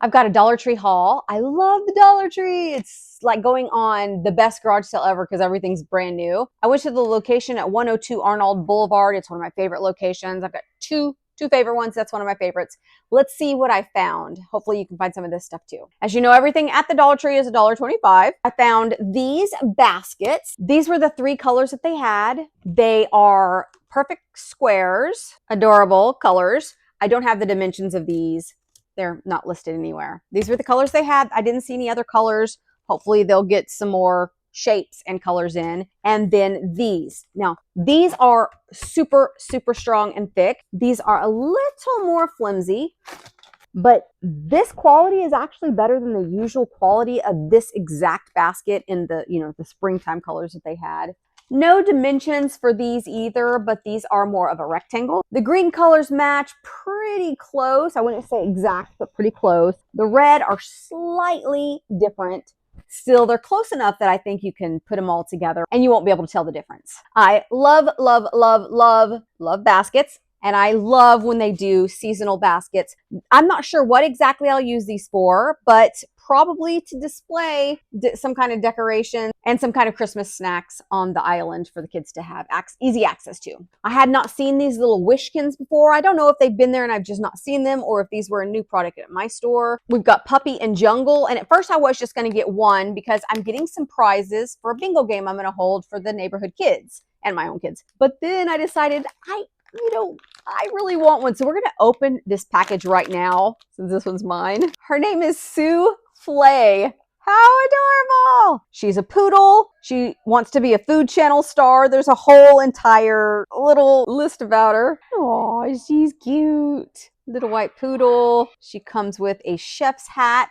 I've got a Dollar Tree haul. I love the Dollar Tree. It's like going on the best garage sale ever because everything's brand new. I went to the location at 102 Arnould Boulevard. It's one of my favorite locations. I've got two favorite ones. That's one of my favorites. Let's see what I found. Hopefully you can find some of this stuff too. As you know, everything at the Dollar Tree is $1.25. I found these baskets. These were the 3 colors that they had. They are perfect squares, adorable colors. I don't have the dimensions of these. They're not listed anywhere. These were the colors they had. I didn't see any other colors. Hopefully they'll get some more shapes and colors in. And then these. Now, these are super, super strong and thick. These are a little more flimsy, but this quality is actually better than the usual quality of this exact basket in the, the springtime colors that they had. No dimensions for these either, but these are more of a rectangle. The green colors match pretty close. I wouldn't say exact, but pretty close. The red are slightly different. Still, they're close enough that I think you can put them all together and you won't be able to tell the difference. I love, love, love, love, love baskets. And I love when they do seasonal baskets. I'm not sure what exactly I'll use these for, but probably to display some kind of decoration and some kind of Christmas snacks on the island for the kids to have easy access to. I had not seen these little wishkins before. I don't know if they've been there and I've just not seen them or if these were a new product at my store. We've got Puppy and Jungle. And at first I was just going to get one because I'm getting some prizes for a bingo game I'm going to hold for the neighborhood kids and my own kids. But then I decided I really want one. So we're going to open this package right now since this one's mine. Her name is Sue Flay. How adorable. She's a poodle. She wants to be a Food Channel star. There's a whole entire little list about her. Oh, she's cute. Little white poodle. She comes with a chef's hat.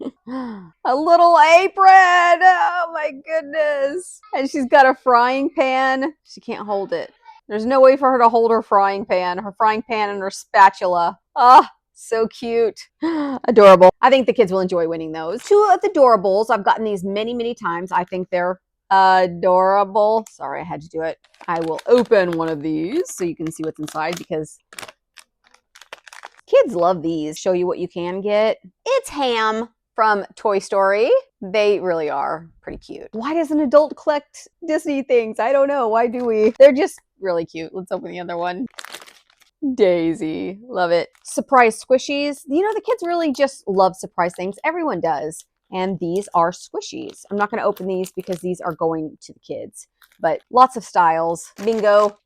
A little apron. Oh my goodness. And she's got a frying pan. She can't hold it. There's no way for her to hold her frying pan and her spatula. Ah, so cute. Adorable. I think the kids will enjoy winning those. 2 of the Doorables. I've gotten these many, many times. I think they're adorable. Sorry, I had to do it. I will open one of these so you can see what's inside because kids love these. Show you what you can get. It's Ham from Toy Story. They really are pretty cute. Why does an adult collect Disney things? I don't know. Why do we? They're just really cute. Let's open the other one. Daisy. Love it. Surprise squishies. The kids really just love surprise things. Everyone does. And these are squishies. I'm not going to open these because these are going to the kids. But lots of styles. Bingo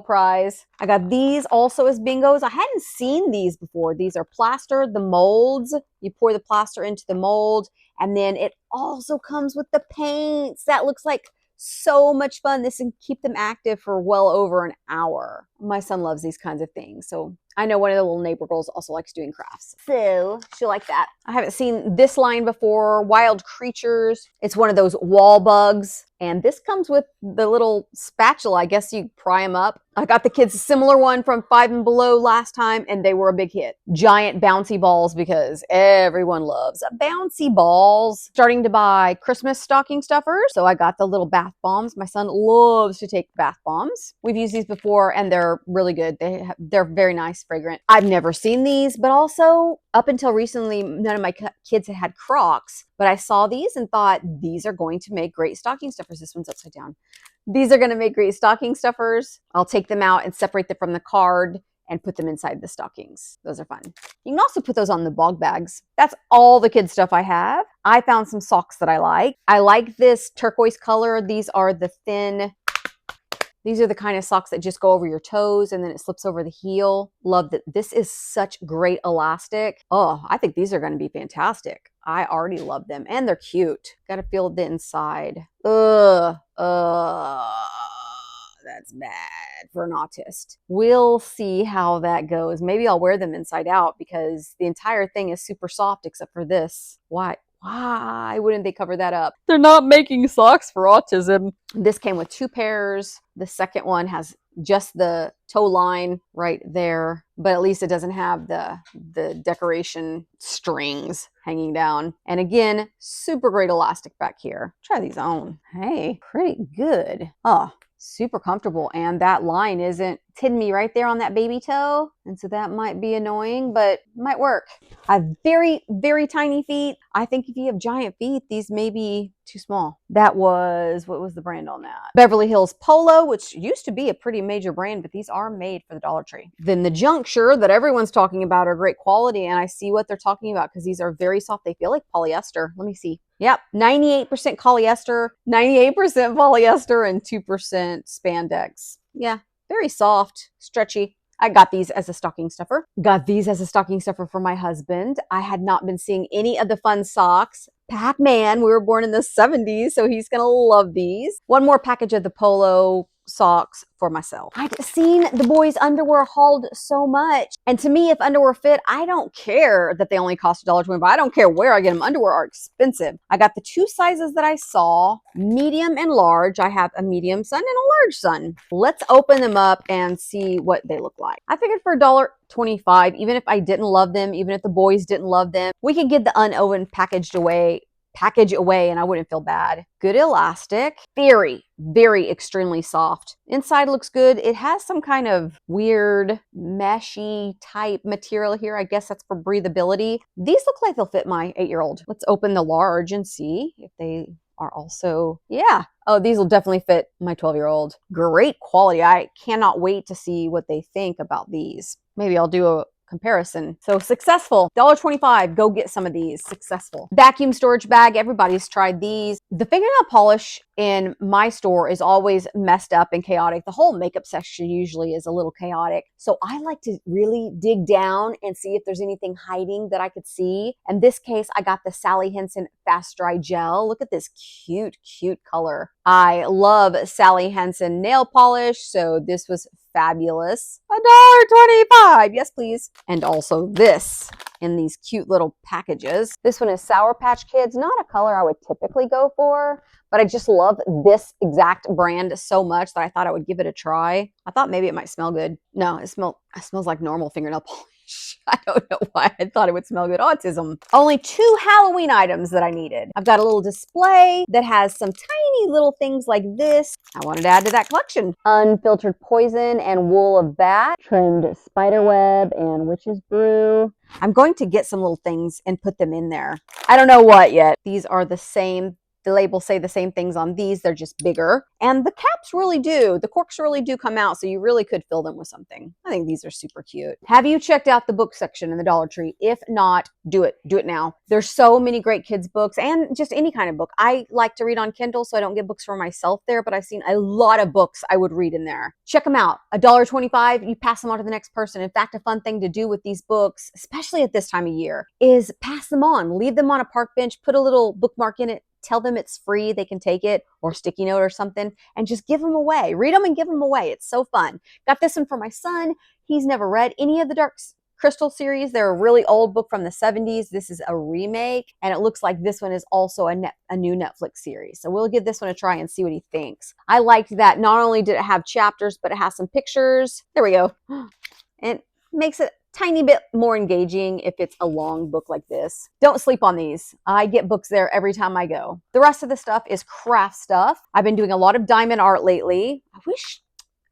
prize. I got these also as bingos. I hadn't seen these before. These are plaster, the molds. You pour the plaster into the mold. And then it also comes with the paints. That looks like so much fun. This can keep them active for well over an hour. My son loves these kinds of things. So I know one of the little neighbor girls also likes doing crafts. So she'll like that. I haven't seen this line before. Wild Creatures. It's one of those wall bugs. And this comes with the little spatula. I guess you pry them up. I got the kids a similar one from 5 and Below last time, and they were a big hit. Giant bouncy balls because everyone loves bouncy balls. Starting to buy Christmas stocking stuffers. So I got the little bath bombs. My son loves to take bath bombs. We've used these before, and they're really good. They're very nice, fragrant. I've never seen these, but also up until recently, none of my kids had Crocs. But I saw these and thought, these are going to make great stocking stuffers. This one's upside down. These are going to make great stocking stuffers. I'll take them out and separate them from the card and put them inside the stockings. Those are fun. You can also put those on the bog bags. That's all the kid stuff I have. I found some socks that I like. I like this turquoise color. These are the thin... These are the kind of socks that just go over your toes and then it slips over the heel. Love that. This is such great elastic. Oh, I think these are going to be fantastic. I already love them and they're cute. Got to feel the inside. That's bad for an autist. We'll see how that goes. Maybe I'll wear them inside out because the entire thing is super soft except for this. Why wouldn't they cover that up? They're not making socks for autism. This came with 2 pairs. The second one has just the toe line right there, but at least it doesn't have the decoration strings hanging down. And again, super great elastic back here. Try these on. Hey, pretty good. Oh, super comfortable. And that line isn't It's hidden me right there on that baby toe. And so that might be annoying, but might work. I have very, very tiny feet. I think if you have giant feet, these may be too small. That was, what was the brand on that? Beverly Hills Polo, which used to be a pretty major brand, but these are made for the Dollar Tree. Then the Juncture that everyone's talking about are great quality, and I see what they're talking about because these are very soft. They feel like polyester. Let me see. Yep, 98% polyester, 98% polyester, and 2% spandex. Yeah, very soft, stretchy. I got these as a stocking stuffer. Got these as a stocking stuffer for my husband. I had not been seeing any of the fun socks. Pac-Man, we were born in the 70s, so he's gonna love these. One more package of the Polo socks for myself. I've seen the boys' underwear hauled so much. And to me, if underwear fit, I don't care that they only cost $1.25. I don't care where I get them. Underwear are expensive. I got the two sizes that I saw, medium and large. I have a medium son and a large son. Let's open them up and see what they look like. I figured for $1.25, even if I didn't love them, even if the boys didn't love them, we could get the unopened package away and I wouldn't feel bad. Good elastic, very, very extremely soft. Inside looks good. It has some kind of weird meshy type material here. I guess that's for breathability. These look like they'll fit my 8-year-old. Let's open the large and see if they are also, yeah. Oh, these will definitely fit my 12-year-old. Great quality. I cannot wait to see what they think about these. Maybe I'll do a comparison. So successful, $1.25, go get some of these. Successful. Vacuum storage bag, everybody's tried these. The fingernail polish in my store is always messed up and chaotic. The whole makeup section usually is a little chaotic. So I like to really dig down and see if there's anything hiding that I could see. In this case, I got the Sally Hansen Fast Dry Gel. Look at this cute, cute color. I love Sally Hansen nail polish, so this was fabulous. $1.25. Yes, please. And also this in these cute little packages. This one is Sour Patch Kids. Not a color I would typically go for, but I just love this exact brand so much that I thought I would give it a try. I thought maybe it might smell good. No, it smells like normal fingernail polish. I don't know why I thought it would smell good. Autism. Only 2 Halloween items that I needed. I've got a little display that has some tiny little things like this. I wanted to add to that collection. Unfiltered Poison and Wool of Bat. Trimmed Spiderweb and Witch's Brew. I'm going to get some little things and put them in there. I don't know what yet. These are the same. The labels say the same things on these, they're just bigger. And the caps really do, the corks really do come out, so you really could fill them with something. I think these are super cute. Have you checked out the book section in the Dollar Tree? If not, do it now. There's so many great kids books and just any kind of book. I like to read on Kindle, so I don't get books for myself there, but I've seen a lot of books I would read in there. Check them out. $1.25, you pass them on to the next person. In fact, a fun thing to do with these books, especially at this time of year, is pass them on. Leave them on a park bench, put a little bookmark in it, tell them it's free, they can take it, or sticky note or something, and just give them away. Read them and give them away. It's so fun. Got this one for my son. He's never read any of the Dark Crystal series. They're a really old book from the 70s. This is a remake, and it looks like this one is also a new Netflix series. So we'll give this one a try and see what he thinks. I liked that not only did it have chapters, but it has some pictures. There we go. It makes it tiny bit more engaging if it's a long book like this. Don't sleep on these. I get books there every time I go. The rest of the stuff is craft stuff. I've been doing a lot of diamond art lately. I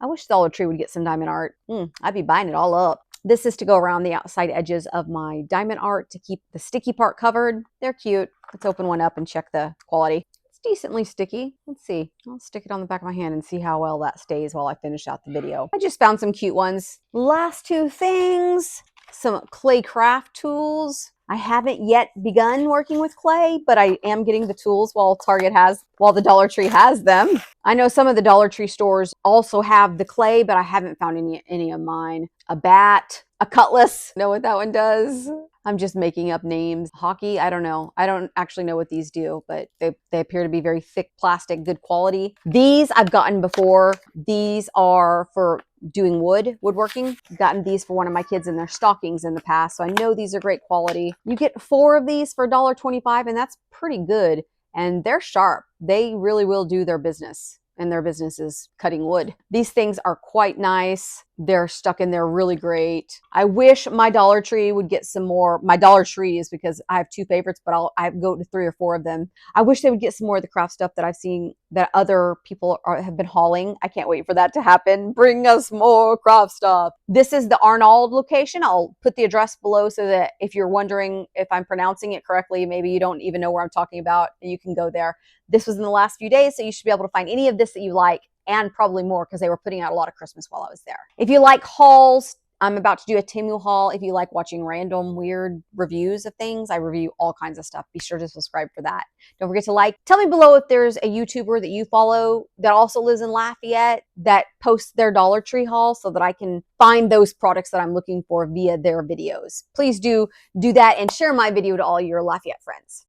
wish Dollar Tree would get some diamond art. I'd be buying it all up. This is to go around the outside edges of my diamond art to keep the sticky part covered. They're cute. Let's open one up and check the quality. Decently sticky. Let's see. I'll stick it on the back of my hand and see how well that stays while I finish out the video. I just found some cute ones. Last 2 things, some clay craft tools. I haven't yet begun working with clay, but I am getting the tools while the Dollar Tree has them. I know some of the Dollar Tree stores also have the clay, but I haven't found any of mine. A bat, a cutlass. Know what that one does? I'm just making up names. Hockey, I don't know. I don't actually know what these do, but they appear to be very thick plastic, good quality. These I've gotten before. These are for doing woodworking. I've gotten these for one of my kids in their stockings in the past, so I know these are great quality. You get 4 of these for $1.25, and that's pretty good. And they're sharp. They really will do their business. And their business is cutting wood. These things are quite nice. They're stuck in there really great. I wish my Dollar Tree would get some more. My Dollar Tree is because I have two favorites, but I go to 3 or 4 of them. I wish they would get some more of the craft stuff that I've seen that other people have been hauling. I can't wait for that to happen. Bring us more craft stuff. This is the Arnould location. I'll put the address below so that if you're wondering if I'm pronouncing it correctly, maybe you don't even know where I'm talking about, and you can go there. This was in the last few days, so you should be able to find any of this that you like, and probably more because they were putting out a lot of Christmas while I was there. If you like hauls, I'm about to do a Temu haul. If you like watching random weird reviews of things, I review all kinds of stuff. Be sure to subscribe for that. Don't forget to like. Tell me below if there's a YouTuber that you follow that also lives in Lafayette that posts their Dollar Tree haul so that I can find those products that I'm looking for via their videos. Please do that and share my video to all your Lafayette friends.